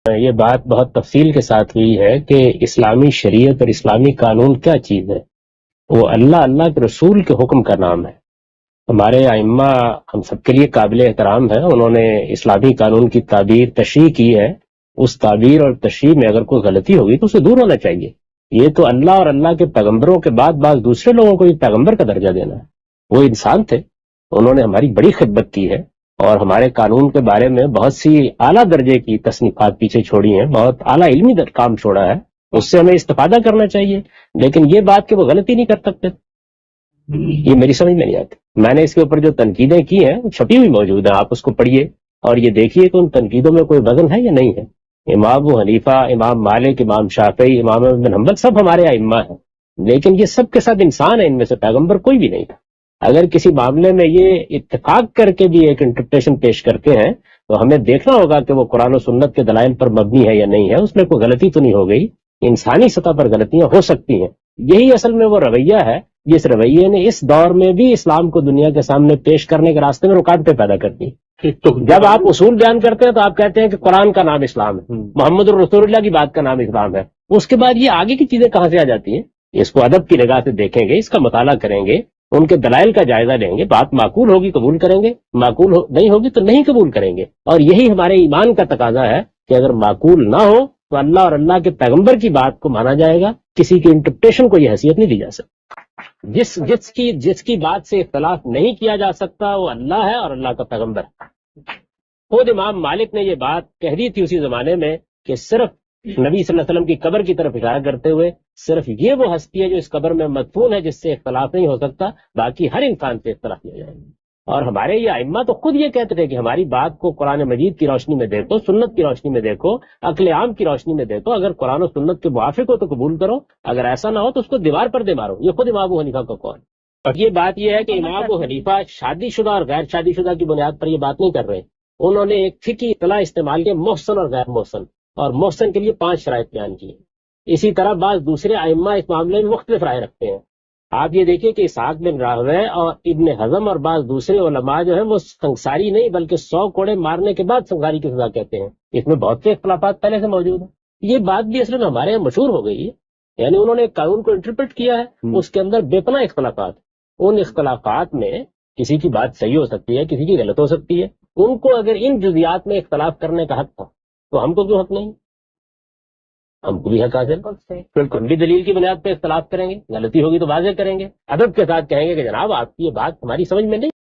یہ بات بہت تفصیل کے ساتھ ہوئی ہے کہ اسلامی شریعت اور اسلامی قانون کیا چیز ہے۔ وہ اللہ کے رسول کے حکم کا نام ہے۔ ہمارے ائمہ ہم سب کے لیے قابل احترام ہے، انہوں نے اسلامی قانون کی تعبیر تشریح کی ہے۔ اس تعبیر اور تشریح میں اگر کوئی غلطی ہوگی تو اسے دور ہونا چاہیے۔ یہ تو اللہ اور اللہ کے پیغمبروں کے بعد بعض دوسرے لوگوں کو بھی پیغمبر کا درجہ دینا ہے۔ وہ انسان تھے، انہوں نے ہماری بڑی خدمت کی ہے اور ہمارے قانون کے بارے میں بہت سی اعلیٰ درجے کی تصنیفات پیچھے چھوڑی ہیں، بہت اعلیٰ علمی کام چھوڑا ہے، اس سے ہمیں استفادہ کرنا چاہیے۔ لیکن یہ بات کہ وہ غلطی نہیں کر سکتے، یہ میری سمجھ میں نہیں آتی۔ میں نے اس کے اوپر جو تنقیدیں کی ہیں وہ چھپی ہوئی موجود ہیں، آپ اس کو پڑھیے اور یہ دیکھیے کہ ان تنقیدوں میں کوئی وزن ہے یا نہیں ہے۔ امام ابو حنیفہ، امام مالک، امام شافعی، امام احمد بن حنبل سب ہمارے ائمہ ہیں، لیکن یہ سب کے ساتھ انسان ہے، ان میں سے پیغمبر کوئی بھی نہیں تھا۔ اگر کسی معاملے میں یہ اتفاق کر کے بھی ایک انٹرپریٹیشن پیش کرتے ہیں تو ہمیں دیکھنا ہوگا کہ وہ قرآن و سنت کے دلائل پر مبنی ہے یا نہیں ہے، اس میں کوئی غلطی تو نہیں ہو گئی۔ انسانی سطح پر غلطیاں ہو سکتی ہیں، یہی اصل میں وہ رویہ ہے جس رویے نے اس دور میں بھی اسلام کو دنیا کے سامنے پیش کرنے کے راستے میں رکاوٹیں پیدا کر دی۔ جب آپ اصول بیان کرتے ہیں تو آپ کہتے ہیں کہ قرآن کا نام اسلام ہے، محمد الرسول اللہ کی بات کا نام اسلام ہے، اس کے بعد یہ آگے کی چیزیں کہاں سے آ جاتی ہیں؟ اس کو ادب کی نگاہ سے دیکھیں گے، اس کا مطالعہ کریں گے، ان کے دلائل کا جائزہ لیں گے، بات معقول ہوگی قبول کریں گے، معقول نہیں ہوگی تو نہیں قبول کریں گے۔ اور یہی ہمارے ایمان کا تقاضا ہے کہ اگر معقول نہ ہو تو اللہ اور اللہ کے پیغمبر کی بات کو مانا جائے گا، کسی کی انٹرپریٹیشن کو یہ حیثیت نہیں دی جا سکتی۔ جس کی بات سے اختلاف نہیں کیا جا سکتا وہ اللہ ہے اور اللہ کا پیغمبر ہے۔ خود امام مالک نے یہ بات کہہ دی تھی اسی زمانے میں کہ صرف نبی صلی اللہ علیہ وسلم کی قبر کی طرف اشارہ کرتے ہوئے صرف یہ وہ ہستی ہے جو اس قبر میں مدفون ہے جس سے اختلاف نہیں ہو سکتا، باقی ہر انسان سے اختلاف کیا جائے گا۔ اور ہمارے یہ ائمہ تو خود یہ کہتے تھے کہ ہماری بات کو قرآن مجید کی روشنی میں دیکھو، سنت کی روشنی میں دیکھو، عقل عام کی روشنی میں دیکھو، اگر قرآن و سنت کے موافق ہو تو قبول کرو، اگر ایسا نہ ہو تو اس کو دیوار پر دے مارو۔ یہ خود امام ابو حنیفہ کا قول۔ اور یہ بات یہ ہے کہ امام ابو حنیفہ شادی شدہ اور غیر شادی شدہ کی بنیاد پر یہ بات نہیں کر رہے، انہوں نے ایک فقہی اصطلاح استعمال کی، محسن اور غیر محسن، اور محسن کے لیے 5 شرائط بیان کی۔ اسی طرح بعض دوسرے ائمہ اس معاملے میں مختلف رائے رکھتے ہیں۔ آپ یہ دیکھیں کہ اسحاق بن راہویہ اور ابن حزم اور بعض دوسرے علماء جو ہیں وہ سنساری نہیں بلکہ 100 کوڑے مارنے کے بعد سنساری کی سزا کہتے ہیں۔ اس میں بہت سے اختلافات پہلے سے موجود ہیں۔ یہ بات بھی اصل میں ہمارے یہاں مشہور ہو گئی ہے، یعنی انہوں نے ایک قانون کو انٹرپریٹ کیا ہے، اس کے اندر بے پناہ اختلافات، ان اختلافات میں کسی کی بات صحیح ہو سکتی ہے، کسی کی غلط ہو سکتی ہے، ان کو اگر ان جزیات میں اختلاف کرنے کا حق تھا تو ہم کو کیوں حق نہیں؟ ہم کو بھی حق حاصل، بالکل بھی دلیل کی بنیاد پہ اختلاف کریں گے، غلطی ہوگی تو واضح کریں گے، ادب کے ساتھ کہیں گے کہ جناب آپ کی یہ بات ہماری سمجھ میں نہیں